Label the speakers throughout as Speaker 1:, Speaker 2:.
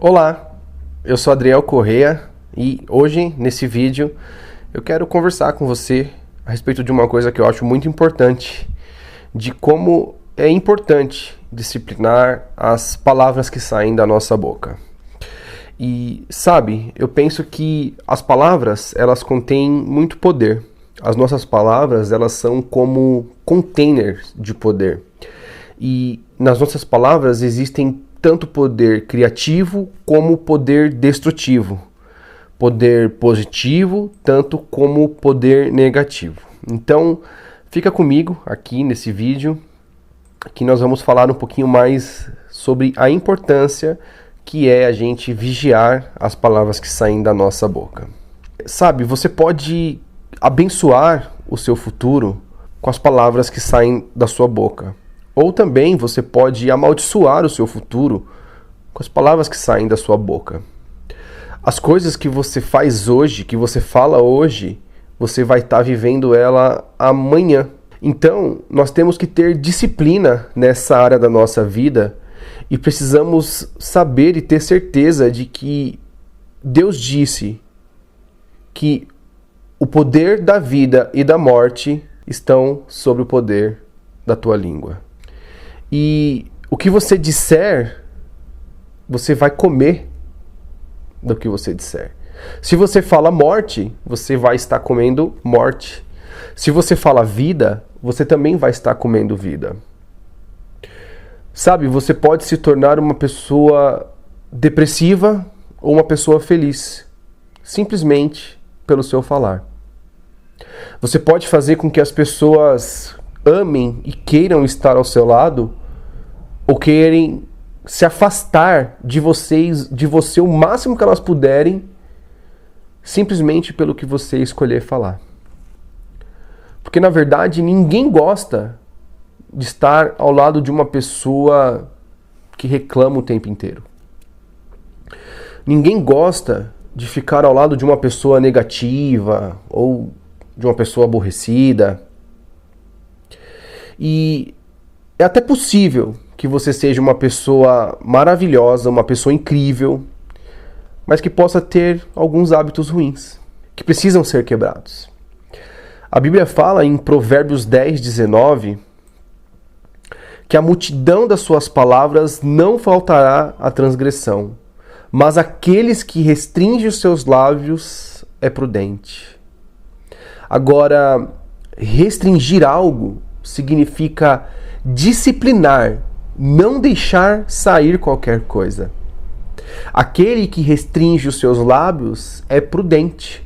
Speaker 1: Olá, eu sou Adriel Correia e hoje, nesse vídeo, eu quero conversar com você a respeito de uma coisa que eu acho muito importante, de como é importante disciplinar as palavras que saem da nossa boca. E, sabe, eu penso que as palavras, elas contêm muito poder. As nossas palavras, elas são como containers de poder. E nas nossas palavras existem tanto poder criativo como poder destrutivo. Poder positivo, tanto como poder negativo. Então, fica comigo aqui nesse vídeo, que nós vamos falar um pouquinho mais sobre a importância que é a gente vigiar as palavras que saem da nossa boca. Sabe, você pode abençoar o seu futuro com as palavras que saem da sua boca. Ou também você pode amaldiçoar o seu futuro com as palavras que saem da sua boca. As coisas que você faz hoje, que você fala hoje, você vai estar vivendo ela amanhã. Então, nós temos que ter disciplina nessa área da nossa vida e precisamos saber e ter certeza de que Deus disse que o poder da vida e da morte estão sob o poder da tua língua. E o que você disser, você vai comer do que você disser. Se você fala morte, você vai estar comendo morte. Se você fala vida, você também vai estar comendo vida. Sabe, você pode se tornar uma pessoa depressiva ou uma pessoa feliz, simplesmente pelo seu falar. Você pode fazer com que as pessoas amem e queiram estar ao seu lado, ou querem se afastar de você o máximo que elas puderem, simplesmente pelo que você escolher falar. Porque na verdade ninguém gosta de estar ao lado de uma pessoa que reclama o tempo inteiro. Ninguém gosta de ficar ao lado de uma pessoa negativa ou de uma pessoa aborrecida. E é até possível que você seja uma pessoa maravilhosa, uma pessoa incrível, mas que possa ter alguns hábitos ruins, que precisam ser quebrados. A Bíblia fala em Provérbios 10:19 que a multidão das suas palavras não faltará à transgressão, mas aqueles que restringem os seus lábios é prudente. Agora, restringir algo significa disciplinar, não deixar sair qualquer coisa. Aquele que restringe os seus lábios é prudente.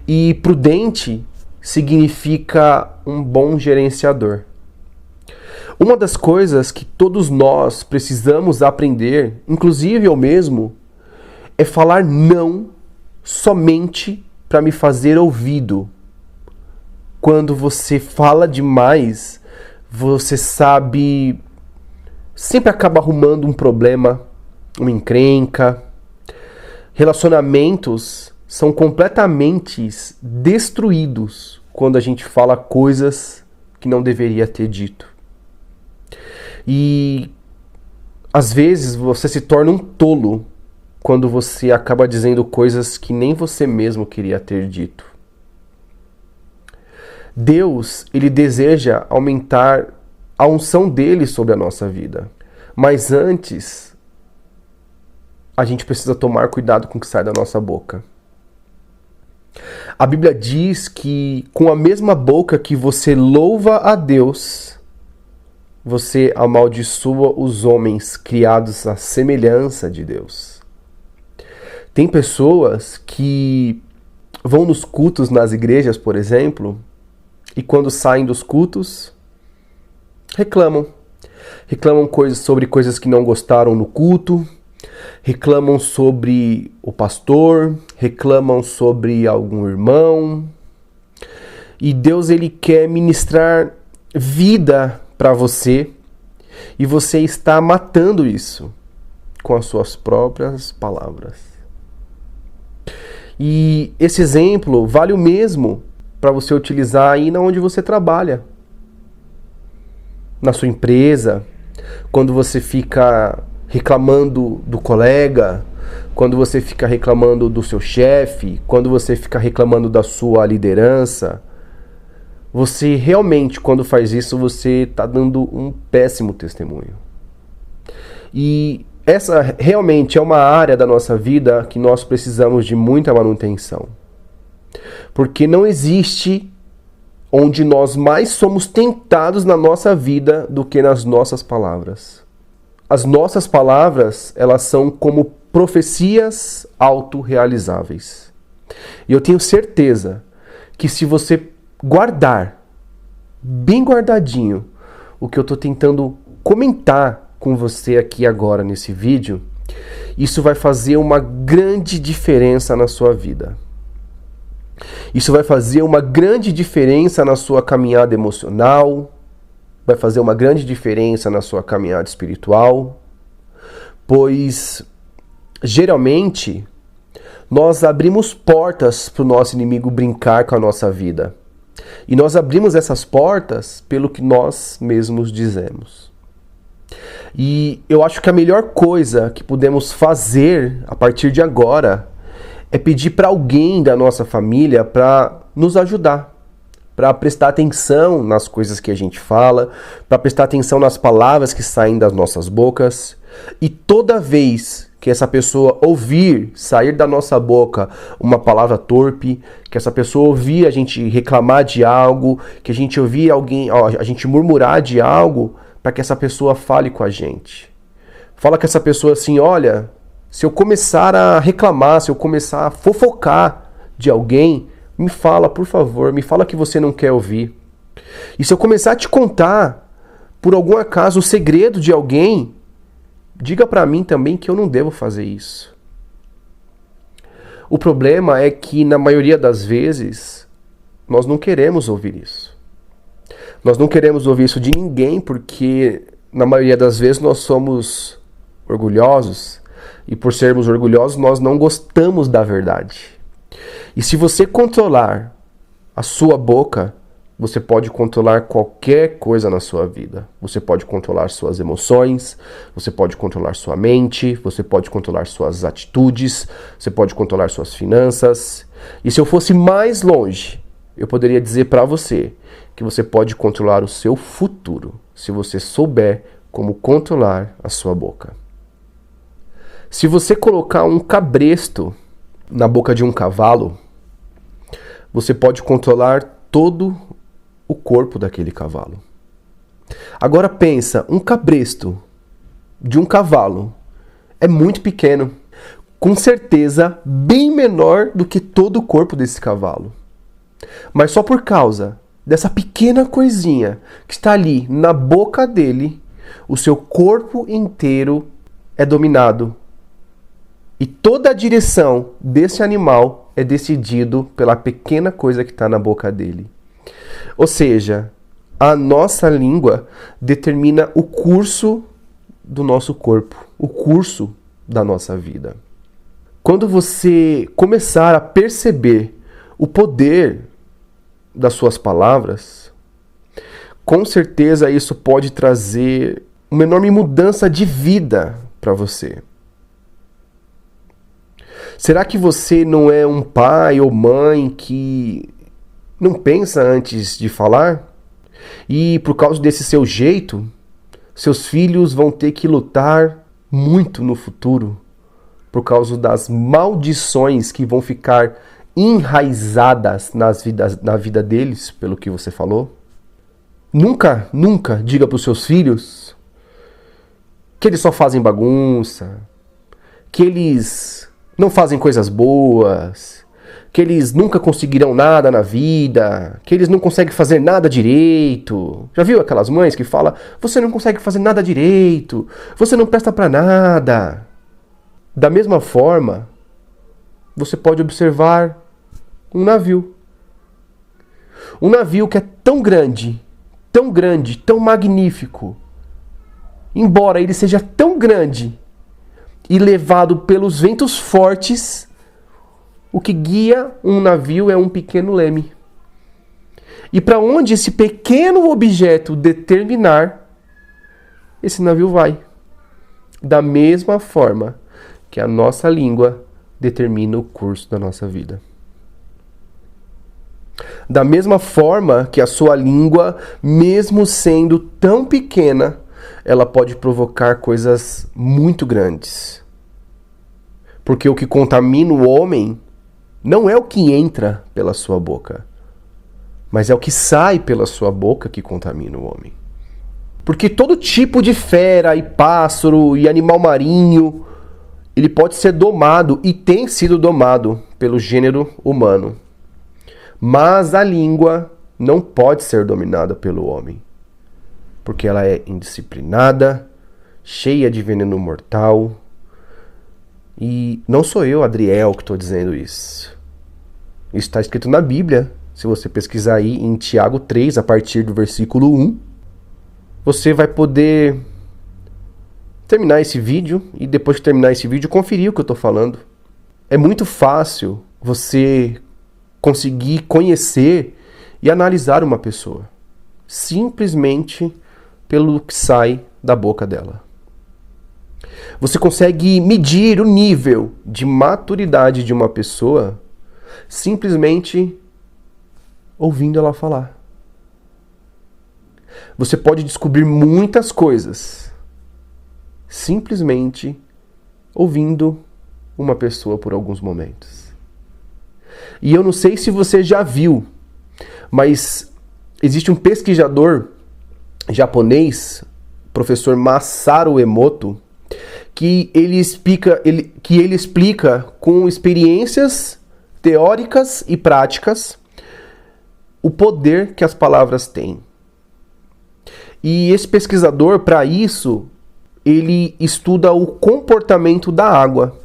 Speaker 1: E prudente significa um bom gerenciador. Uma das coisas que todos nós precisamos aprender, inclusive eu mesmo, é falar não somente para me fazer ouvido. Quando você fala demais, você sabe, sempre acaba arrumando um problema, uma encrenca. Relacionamentos são completamente destruídos quando a gente fala coisas que não deveria ter dito. E às vezes você se torna um tolo quando você acaba dizendo coisas que nem você mesmo queria ter dito. Deus, ele deseja aumentar a unção dele sobre a nossa vida. Mas antes, a gente precisa tomar cuidado com o que sai da nossa boca. A Bíblia diz que com a mesma boca que você louva a Deus, você amaldiçoa os homens criados à semelhança de Deus. Tem pessoas que vão nos cultos nas igrejas, por exemplo, e quando saem dos cultos, reclamam. Reclamam sobre coisas que não gostaram no culto, reclamam sobre o pastor, reclamam sobre algum irmão. E Deus, ele quer ministrar vida para você, e você está matando isso com as suas próprias palavras. E esse exemplo vale o mesmo para você utilizar aí onde você trabalha. Na sua empresa, quando você fica reclamando do colega, quando você fica reclamando do seu chefe, quando você fica reclamando da sua liderança, você realmente, quando faz isso, você está dando um péssimo testemunho. E essa realmente é uma área da nossa vida que nós precisamos de muita manutenção. Porque não existe onde nós mais somos tentados na nossa vida do que nas nossas palavras. As nossas palavras, elas são como profecias autorrealizáveis. E eu tenho certeza que se você guardar, bem guardadinho, o que eu estou tentando comentar com você aqui agora nesse vídeo, isso vai fazer uma grande diferença na sua vida. Isso vai fazer uma grande diferença na sua caminhada emocional, vai fazer uma grande diferença na sua caminhada espiritual, pois geralmente nós abrimos portas para o nosso inimigo brincar com a nossa vida. E nós abrimos essas portas pelo que nós mesmos dizemos. E eu acho que a melhor coisa que podemos fazer a partir de agora é pedir para alguém da nossa família para nos ajudar, para prestar atenção nas coisas que a gente fala, para prestar atenção nas palavras que saem das nossas bocas. E toda vez que essa pessoa ouvir sair da nossa boca uma palavra torpe, que essa pessoa ouvir a gente reclamar de algo, que a gente ouvir a gente murmurar de algo, para que essa pessoa fale com a gente. Fala com essa pessoa assim, olha, se eu começar a reclamar, se eu começar a fofocar de alguém, me fala, por favor, me fala que você não quer ouvir. E se eu começar a te contar, por algum acaso, o segredo de alguém, diga para mim também que eu não devo fazer isso. O problema é que, na maioria das vezes, nós não queremos ouvir isso. Nós não queremos ouvir isso de ninguém porque, na maioria das vezes, nós somos orgulhosos. E por sermos orgulhosos, nós não gostamos da verdade. E se você controlar a sua boca, você pode controlar qualquer coisa na sua vida. Você pode controlar suas emoções, você pode controlar sua mente, você pode controlar suas atitudes, você pode controlar suas finanças. E se eu fosse mais longe, eu poderia dizer para você que você pode controlar o seu futuro, se você souber como controlar a sua boca. Se você colocar um cabresto na boca de um cavalo, você pode controlar todo o corpo daquele cavalo. Agora pensa, um cabresto de um cavalo é muito pequeno, com certeza bem menor do que todo o corpo desse cavalo. Mas só por causa dessa pequena coisinha que está ali na boca dele, o seu corpo inteiro é dominado. E toda a direção desse animal é decidido pela pequena coisa que está na boca dele. Ou seja, a nossa língua determina o curso do nosso corpo, o curso da nossa vida. Quando você começar a perceber o poder das suas palavras, com certeza isso pode trazer uma enorme mudança de vida para você. Será que você não é um pai ou mãe que não pensa antes de falar? E por causa desse seu jeito, seus filhos vão ter que lutar muito no futuro por causa das maldições que vão ficar enraizadas na vida deles, pelo que você falou? Nunca diga para os seus filhos que eles só fazem bagunça, que eles não fazem coisas boas, que eles nunca conseguirão nada na vida, que eles não conseguem fazer nada direito. Já viu aquelas mães que falam, você não consegue fazer nada direito, você não presta para nada? Da mesma forma, você pode observar um navio. Um navio que é tão grande, tão magnífico. Embora ele seja tão grande e levado pelos ventos fortes, o que guia um navio é um pequeno leme. E para onde esse pequeno objeto determinar, esse navio vai. da mesma forma que a nossa língua determina o curso da nossa vida. Da mesma forma que a sua língua, mesmo sendo tão pequena, ela pode provocar coisas muito grandes. Porque o que contamina o homem não é o que entra pela sua boca, mas é o que sai pela sua boca que contamina o homem. Porque todo tipo de fera e pássaro e animal marinho, ele pode ser domado e tem sido domado pelo gênero humano. Mas a língua não pode ser dominada pelo homem, porque ela é indisciplinada, cheia de veneno mortal. E não sou eu, Adriel, que estou dizendo isso. Isso está escrito na Bíblia. Se você pesquisar aí em Tiago 3, a partir do versículo 1, você vai poder terminar esse vídeo e depois de terminar esse vídeo conferir o que eu estou falando. É muito fácil você conseguir conhecer e analisar uma pessoa simplesmente pelo que sai da boca dela. Você consegue medir o nível de maturidade de uma pessoa simplesmente ouvindo ela falar. Você pode descobrir muitas coisas simplesmente ouvindo uma pessoa por alguns momentos. E eu não sei se você já viu, mas existe um pesquisador japonês, professor Masaru Emoto, que ele explica com experiências teóricas e práticas o poder que as palavras têm. E esse pesquisador, para isso, ele estuda o comportamento da água.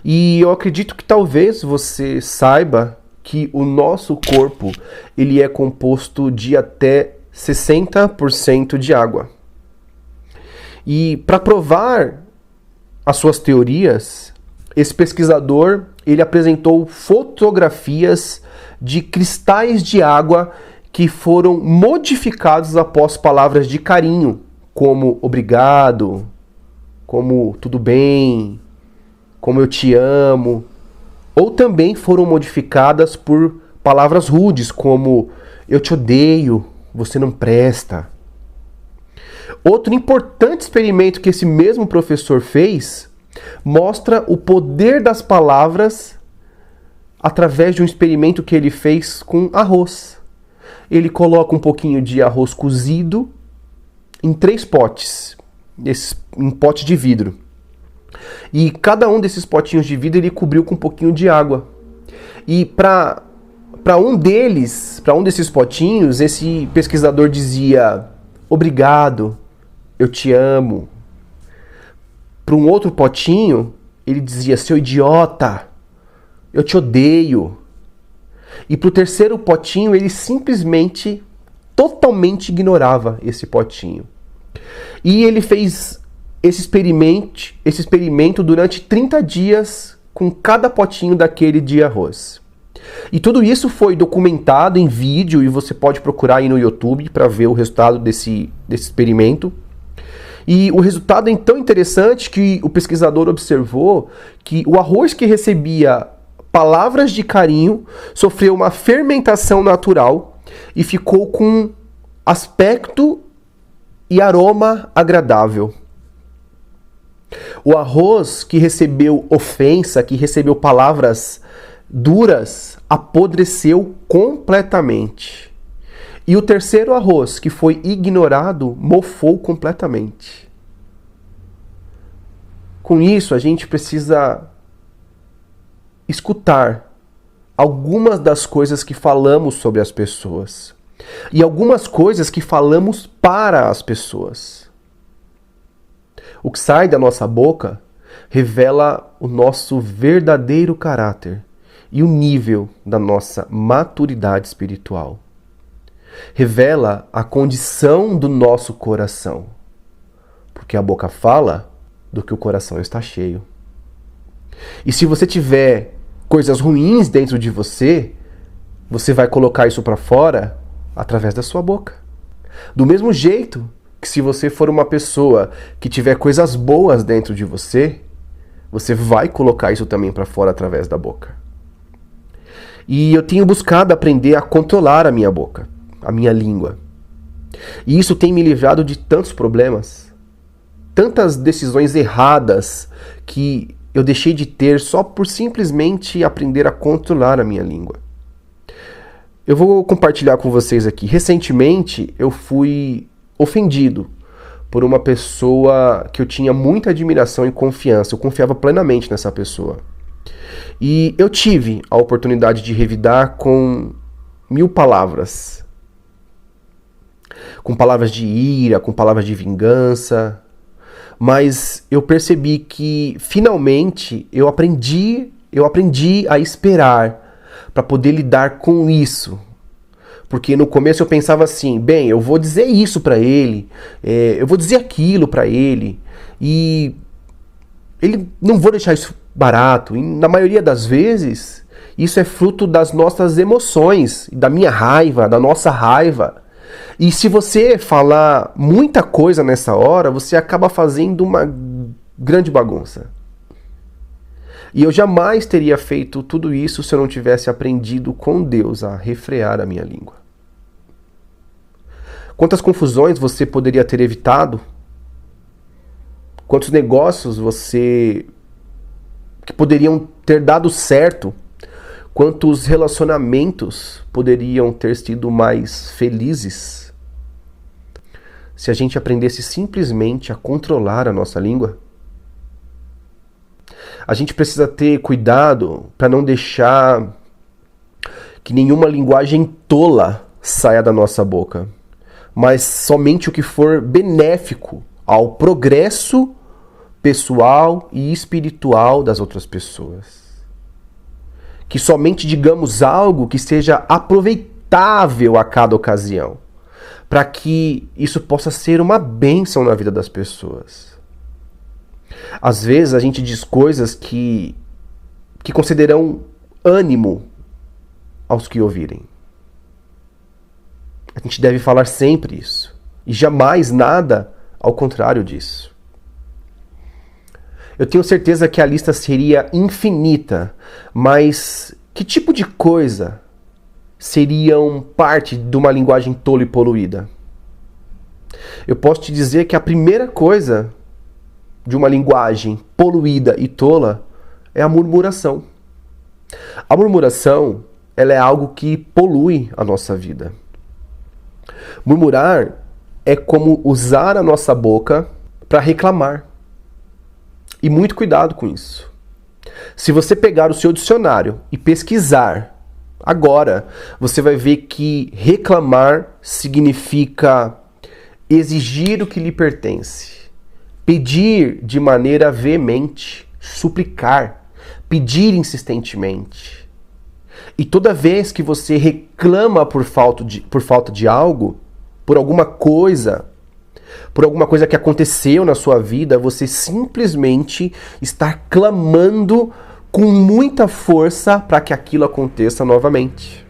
Speaker 1: E eu acredito que talvez você saiba que o nosso corpo ele é composto de até 60% de água. E para provar as suas teorias, esse pesquisador ele apresentou fotografias de cristais de água que foram modificados após palavras de carinho, como obrigado, como tudo bem, como eu te amo, ou também foram modificadas por palavras rudes, como eu te odeio, você não presta. Outro importante experimento que esse mesmo professor fez mostra o poder das palavras através de um experimento que ele fez com arroz. Ele coloca um pouquinho de arroz cozido em 3 potes, em pote de vidro. E cada um desses potinhos de vidro ele cobriu com um pouquinho de água. E para um desses potinhos, esse pesquisador dizia obrigado, eu te amo. Para um outro potinho, ele dizia seu idiota, eu te odeio. E para o terceiro potinho, ele simplesmente, totalmente ignorava esse potinho. E ele fez esse experimento durante 30 dias com cada potinho daquele de arroz. E tudo isso foi documentado em vídeo e você pode procurar aí no YouTube para ver o resultado desse experimento. E o resultado é tão interessante que o pesquisador observou que o arroz que recebia palavras de carinho sofreu uma fermentação natural e ficou com aspecto e aroma agradável. O arroz que recebeu ofensa, que recebeu palavras duras, apodreceu completamente. E o terceiro arroz, que foi ignorado, mofou completamente. Com isso, a gente precisa escutar algumas das coisas que falamos sobre as pessoas. E algumas coisas que falamos para as pessoas. O que sai da nossa boca revela o nosso verdadeiro caráter e o nível da nossa maturidade espiritual. Revela a condição do nosso coração. Porque a boca fala do que o coração está cheio. E se você tiver coisas ruins dentro de você, você vai colocar isso para fora através da sua boca. Do mesmo jeito que se você for uma pessoa que tiver coisas boas dentro de você, você vai colocar isso também para fora através da boca. E eu tenho buscado aprender a controlar a minha boca, a minha língua. E isso tem me livrado de tantos problemas, tantas decisões erradas que eu deixei de ter só por simplesmente aprender a controlar a minha língua. Eu vou compartilhar com vocês aqui. Recentemente eu fui ofendido por uma pessoa que eu tinha muita admiração e confiança. Eu confiava plenamente nessa pessoa. E eu tive a oportunidade de revidar com 1000 palavras. Com palavras de ira, com palavras de vingança. Mas eu percebi que finalmente eu aprendi a esperar para poder lidar com isso. Porque no começo eu pensava assim, bem, eu vou dizer isso para ele, eu vou dizer aquilo para ele, e ele não vou deixar isso barato. E na maioria das vezes, isso é fruto das nossas emoções, da minha raiva, da nossa raiva. E se você falar muita coisa nessa hora, você acaba fazendo uma grande bagunça. E eu jamais teria feito tudo isso se eu não tivesse aprendido com Deus a refrear a minha língua. Quantas confusões você poderia ter evitado? Quantos negócios que poderiam ter dado certo? Quantos relacionamentos poderiam ter sido mais felizes se a gente aprendesse simplesmente a controlar a nossa língua? A gente precisa ter cuidado para não deixar que nenhuma linguagem tola saia da nossa boca, mas somente o que for benéfico ao progresso pessoal e espiritual das outras pessoas. Que somente digamos algo que seja aproveitável a cada ocasião, para que isso possa ser uma bênção na vida das pessoas. Às vezes a gente diz coisas que concederão ânimo aos que ouvirem. A gente deve falar sempre isso, e jamais nada ao contrário disso. Eu tenho certeza que a lista seria infinita, mas que tipo de coisa seriam parte de uma linguagem tola e poluída? Eu posso te dizer que a primeira coisa de uma linguagem poluída e tola é a murmuração. A murmuração, ela é algo que polui a nossa vida. Murmurar é como usar a nossa boca para reclamar. E muito cuidado com isso. Se você pegar o seu dicionário e pesquisar agora, você vai ver que reclamar significa exigir o que lhe pertence, pedir de maneira veemente, suplicar, pedir insistentemente. E toda vez que você reclama por falta de algo, por alguma coisa que aconteceu na sua vida, você simplesmente está clamando com muita força para que aquilo aconteça novamente.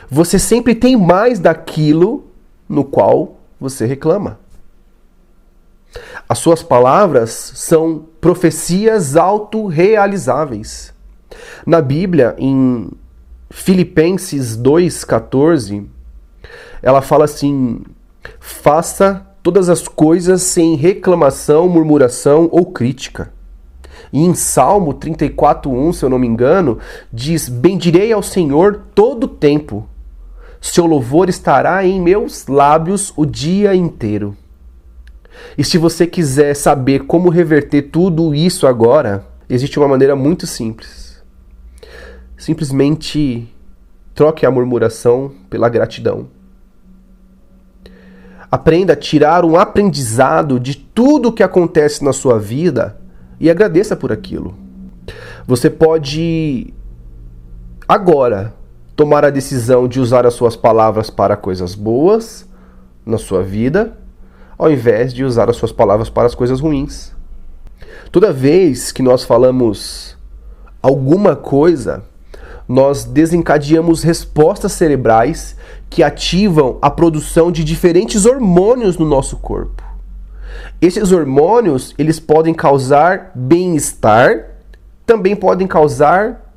Speaker 1: Você sempre tem mais daquilo no qual você reclama. As suas palavras são profecias autorrealizáveis. Na Bíblia, em Filipenses 2,14, ela fala assim: faça todas as coisas sem reclamação, murmuração ou crítica. E em Salmo 34:1, se eu não me engano, diz: bendirei ao Senhor todo o tempo, seu louvor estará em meus lábios o dia inteiro. E se você quiser saber como reverter tudo isso agora, existe uma maneira muito simples. Simplesmente troque a murmuração pela gratidão. Aprenda a tirar um aprendizado de tudo o que acontece na sua vida e agradeça por aquilo. Você pode agora tomar a decisão de usar as suas palavras para coisas boas na sua vida, ao invés de usar as suas palavras para as coisas ruins. Toda vez que nós falamos alguma coisa, nós desencadeamos respostas cerebrais que ativam a produção de diferentes hormônios no nosso corpo. Esses hormônios, eles podem causar bem-estar, também podem causar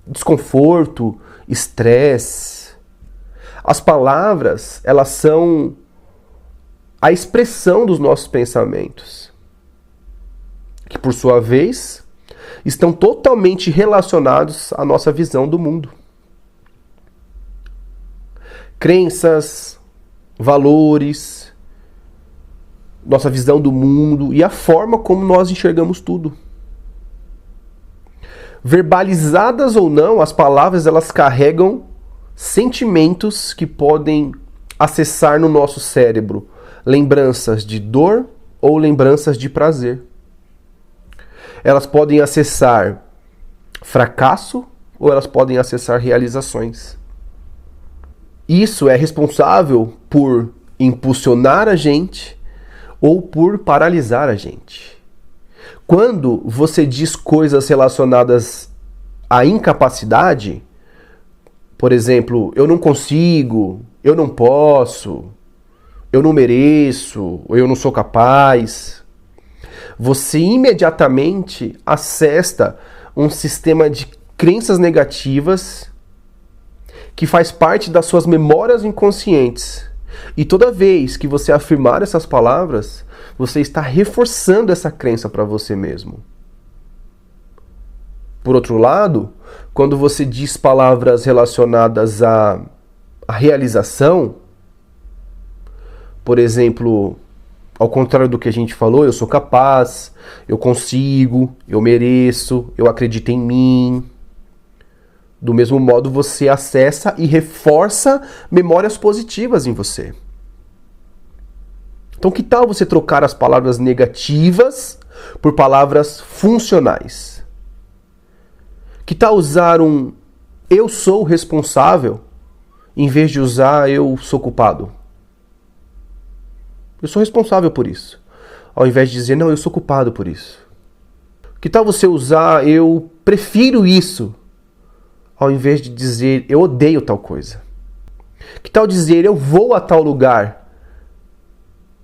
Speaker 1: desconforto, estresse. As palavras, elas são a expressão dos nossos pensamentos, que por sua vez estão totalmente relacionados à nossa visão do mundo. Crenças, valores, nossa visão do mundo e a forma como nós enxergamos tudo. Verbalizadas ou não, as palavras elas carregam sentimentos que podem acessar no nosso cérebro lembranças de dor ou lembranças de prazer. Elas podem acessar fracasso ou elas podem acessar realizações. Isso é responsável por impulsionar a gente ou por paralisar a gente. Quando você diz coisas relacionadas à incapacidade, por exemplo, eu não consigo, eu não posso, eu não mereço, ou eu não sou capaz, você imediatamente acessa um sistema de crenças negativas que faz parte das suas memórias inconscientes. E toda vez que você afirmar essas palavras, você está reforçando essa crença para você mesmo. Por outro lado, quando você diz palavras relacionadas à realização, por exemplo, ao contrário do que a gente falou, eu sou capaz, eu consigo, eu mereço, eu acredito em mim. Do mesmo modo, você acessa e reforça memórias positivas em você. Então, que tal você trocar as palavras negativas por palavras funcionais? Que tal usar um eu sou responsável em vez de usar eu sou culpado? Eu sou responsável por isso, ao invés de dizer não, eu sou culpado por isso. Que tal você usar eu prefiro isso, ao invés de dizer eu odeio tal coisa? Que tal dizer eu vou a tal lugar,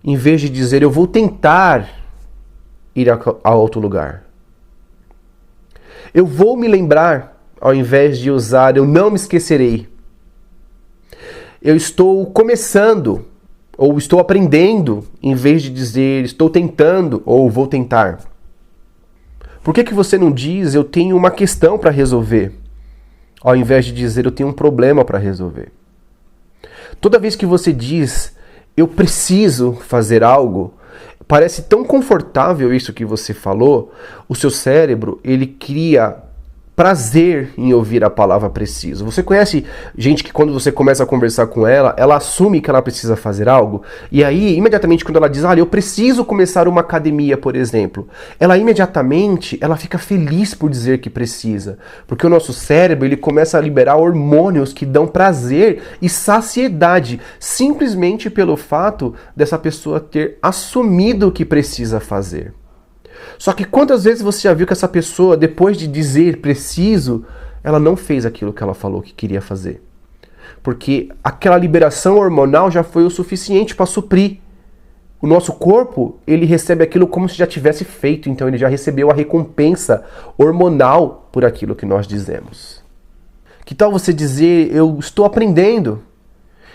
Speaker 1: em vez de dizer eu vou tentar ir a outro lugar? Eu vou me lembrar, ao invés de usar eu não me esquecerei. Eu estou começando, ou estou aprendendo, em vez de dizer estou tentando ou vou tentar. Por que você não diz eu tenho uma questão para resolver, ao invés de dizer eu tenho um problema para resolver? Toda vez que você diz eu preciso fazer algo, parece tão confortável isso que você falou, o seu cérebro, ele cria prazer em ouvir a palavra preciso. Você conhece gente que quando você começa a conversar com ela, ela assume que ela precisa fazer algo, e aí, imediatamente, quando ela diz, olha, eu preciso começar uma academia, por exemplo, ela imediatamente, ela fica feliz por dizer que precisa, porque o nosso cérebro, ele começa a liberar hormônios que dão prazer e saciedade, simplesmente pelo fato dessa pessoa ter assumido que precisa fazer. Só que quantas vezes você já viu que essa pessoa, depois de dizer preciso, ela não fez aquilo que ela falou que queria fazer? Porque aquela liberação hormonal já foi o suficiente para suprir. O nosso corpo, ele recebe aquilo como se já tivesse feito, então ele já recebeu a recompensa hormonal por aquilo que nós dizemos. Que tal você dizer, eu estou aprendendo,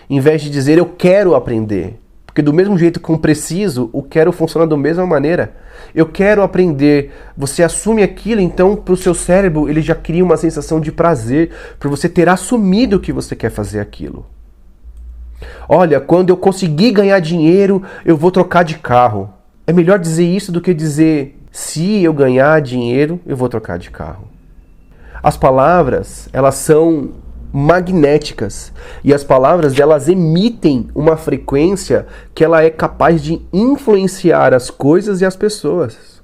Speaker 1: em vez de dizer, eu quero aprender? Porque do mesmo jeito que um preciso, o quero funciona da mesma maneira. Eu quero aprender. Você assume aquilo, então para o seu cérebro ele já cria uma sensação de prazer por você ter assumido que você quer fazer aquilo. Olha, quando eu conseguir ganhar dinheiro, eu vou trocar de carro. É melhor dizer isso do que dizer, se eu ganhar dinheiro, eu vou trocar de carro. As palavras, elas são magnéticas, e as palavras elas emitem uma frequência que ela é capaz de influenciar as coisas e as pessoas.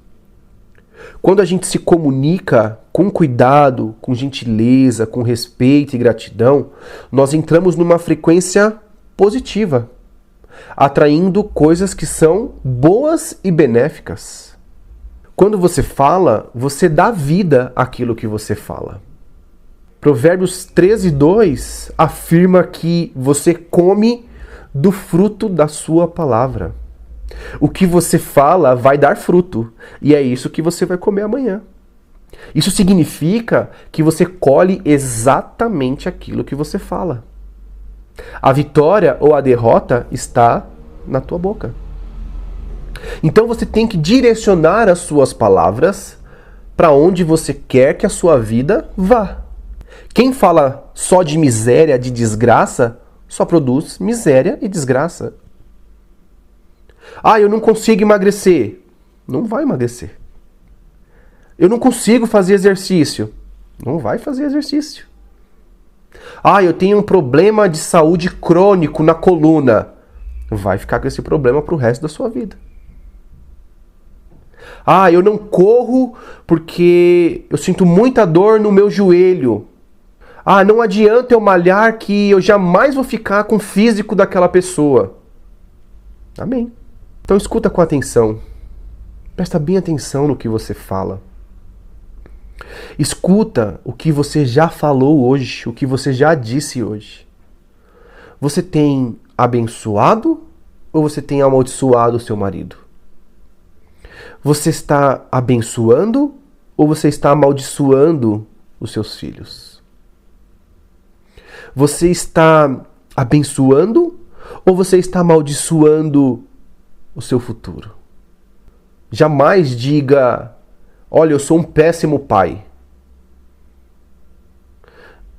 Speaker 1: Quando a gente se comunica com cuidado, com gentileza, com respeito e gratidão, nós entramos numa frequência positiva, atraindo coisas que são boas e benéficas. Quando você fala, você dá vida àquilo que você fala. Provérbios 13:2 afirma que você come do fruto da sua palavra. O que você fala vai dar fruto, e é isso que você vai comer amanhã. Isso significa que você colhe exatamente aquilo que você fala. A vitória ou a derrota está na tua boca. Então você tem que direcionar as suas palavras para onde você quer que a sua vida vá. Quem fala só de miséria, de desgraça, só produz miséria e desgraça. Ah, eu não consigo emagrecer. Não vai emagrecer. Eu não consigo fazer exercício. Não vai fazer exercício. Ah, eu tenho um problema de saúde crônico na coluna. Vai ficar com esse problema pro resto da sua vida. Ah, eu não corro porque eu sinto muita dor no meu joelho. Ah, não adianta eu malhar que eu jamais vou ficar com o físico daquela pessoa. Amém. Então escuta com atenção. Presta bem atenção no que você fala. Escuta o que você já falou hoje, o que você já disse hoje. Você tem abençoado ou você tem amaldiçoado o seu marido? Você está abençoando ou você está amaldiçoando os seus filhos? Você está abençoando ou você está amaldiçoando o seu futuro? Jamais diga, olha, eu sou um péssimo pai.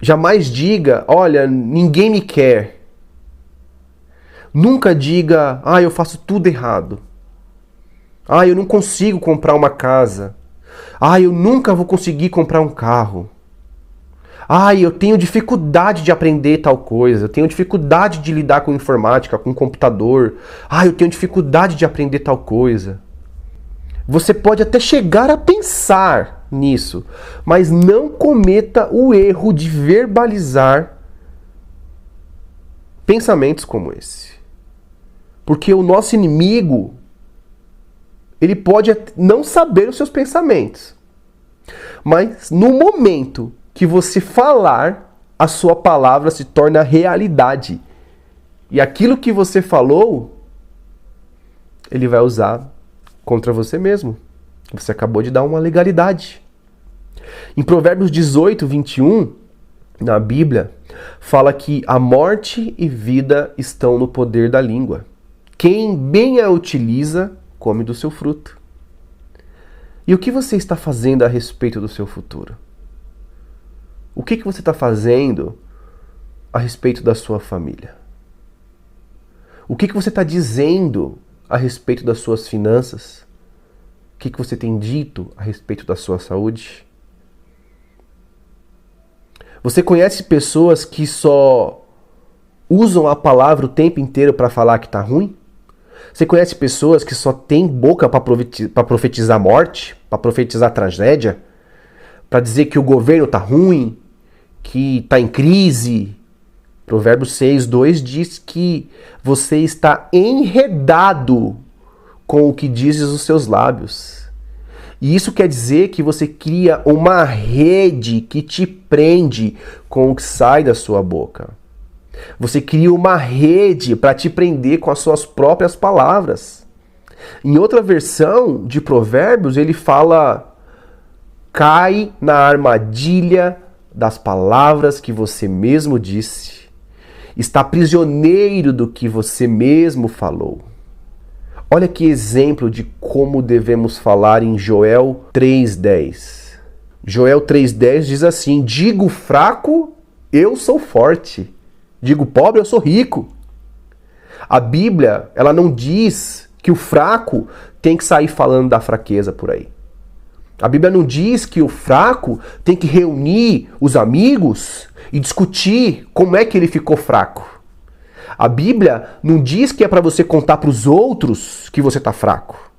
Speaker 1: Jamais diga, olha, ninguém me quer. Nunca diga, ah, eu faço tudo errado. Ah, eu não consigo comprar uma casa. Ah, eu nunca vou conseguir comprar um carro. Ah, eu tenho dificuldade de aprender tal coisa. Eu tenho dificuldade de lidar com informática, com computador. Ah, eu tenho dificuldade de aprender tal coisa. Você pode até chegar a pensar nisso, mas não cometa o erro de verbalizar pensamentos como esse. Porque o nosso inimigo, ele pode não saber os seus pensamentos, mas no momento que você falar, a sua palavra se torna realidade. E aquilo que você falou, ele vai usar contra você mesmo. Você acabou de dar uma legalidade. Em Provérbios 18:21, na Bíblia, fala que a morte e vida estão no poder da língua. Quem bem a utiliza, come do seu fruto. E o que você está fazendo a respeito do seu futuro? O que você está fazendo a respeito da sua família? O que você está dizendo a respeito das suas finanças? O que você tem dito a respeito da sua saúde? Você conhece pessoas que só usam a palavra o tempo inteiro para falar que está ruim? Você conhece pessoas que só têm boca para profetizar morte, para profetizar tragédia, para dizer que o governo está ruim, que está em crise? Provérbios 6:2 diz que você está enredado com o que dizes os seus lábios. E isso quer dizer que você cria uma rede que te prende com o que sai da sua boca. Você cria uma rede para te prender com as suas próprias palavras. Em outra versão de Provérbios, ele fala: cai na armadilha das palavras que você mesmo disse. Está prisioneiro do que você mesmo falou. Olha que exemplo de como devemos falar em Joel 3:10. Joel 3:10 diz assim: digo fraco, eu sou forte. Digo pobre, eu sou rico. A Bíblia, ela não diz que o fraco tem que sair falando da fraqueza por aí. A Bíblia não diz que o fraco tem que reunir os amigos e discutir como é que ele ficou fraco. A Bíblia não diz que é para você contar para os outros que você está fraco.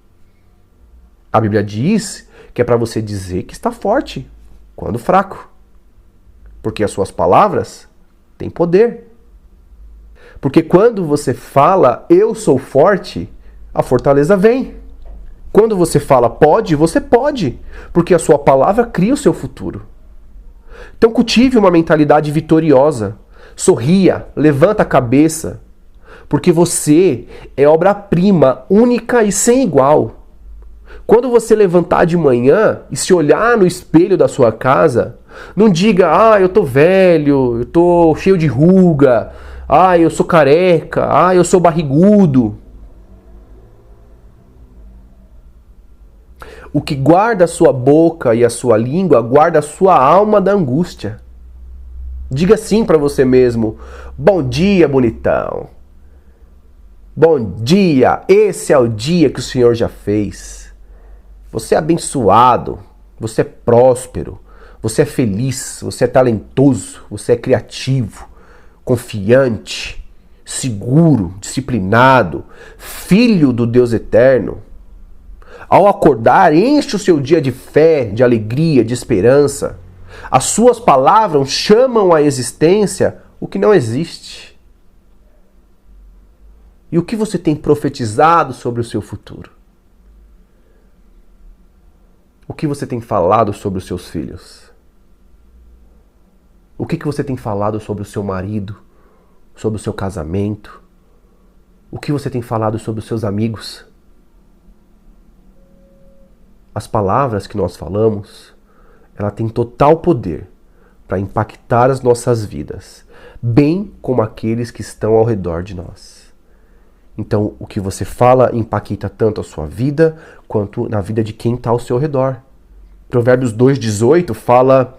Speaker 1: A Bíblia diz que é para você dizer que está forte quando fraco. Porque as suas palavras têm poder. Porque quando você fala, eu sou forte, a fortaleza vem. Quando você fala pode, você pode. Porque a sua palavra cria o seu futuro. Então cultive uma mentalidade vitoriosa. Sorria, levanta a cabeça, porque você é obra-prima, única e sem igual. Quando você levantar de manhã e se olhar no espelho da sua casa, não diga, eu tô velho, eu tô cheio de ruga, eu sou careca, eu sou barrigudo. O que guarda a sua boca e a sua língua, guarda a sua alma da angústia. Diga sim para você mesmo, bom dia, bonitão. Bom dia, esse é o dia que o Senhor já fez. Você é abençoado, você é próspero, você é feliz, você é talentoso, você é criativo, confiante, seguro, disciplinado, filho do Deus eterno. Ao acordar, enche o seu dia de fé, de alegria, de esperança. As suas palavras chamam à existência o que não existe. E o que você tem profetizado sobre o seu futuro? O que você tem falado sobre os seus filhos? O que você tem falado sobre o seu marido? Sobre o seu casamento? O que você tem falado sobre os seus amigos? As palavras que nós falamos, ela tem total poder para impactar as nossas vidas, bem como aqueles que estão ao redor de nós. Então, o que você fala impacta tanto a sua vida, quanto na vida de quem está ao seu redor. Provérbios 2,18 fala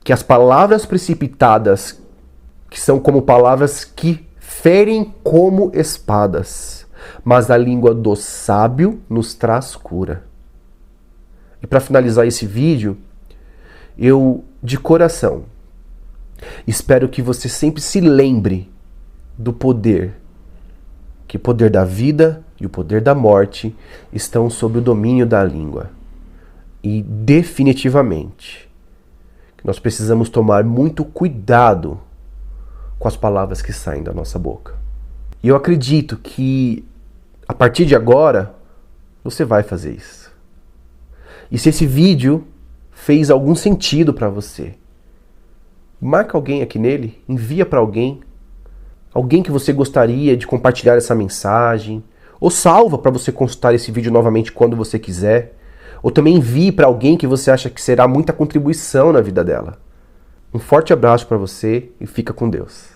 Speaker 1: que as palavras precipitadas, que são como palavras que ferem como espadas, mas a língua do sábio nos traz cura. E para finalizar esse vídeo, eu, de coração, espero que você sempre se lembre do poder, que o poder da vida e o poder da morte estão sob o domínio da língua. E definitivamente, nós precisamos tomar muito cuidado com as palavras que saem da nossa boca. E eu acredito que, a partir de agora, você vai fazer isso. E se esse vídeo fez algum sentido para você, marca alguém aqui nele, envia para alguém que você gostaria de compartilhar essa mensagem, ou salva para você consultar esse vídeo novamente quando você quiser, ou também envie para alguém que você acha que será muita contribuição na vida dela. Um forte abraço para você e fica com Deus.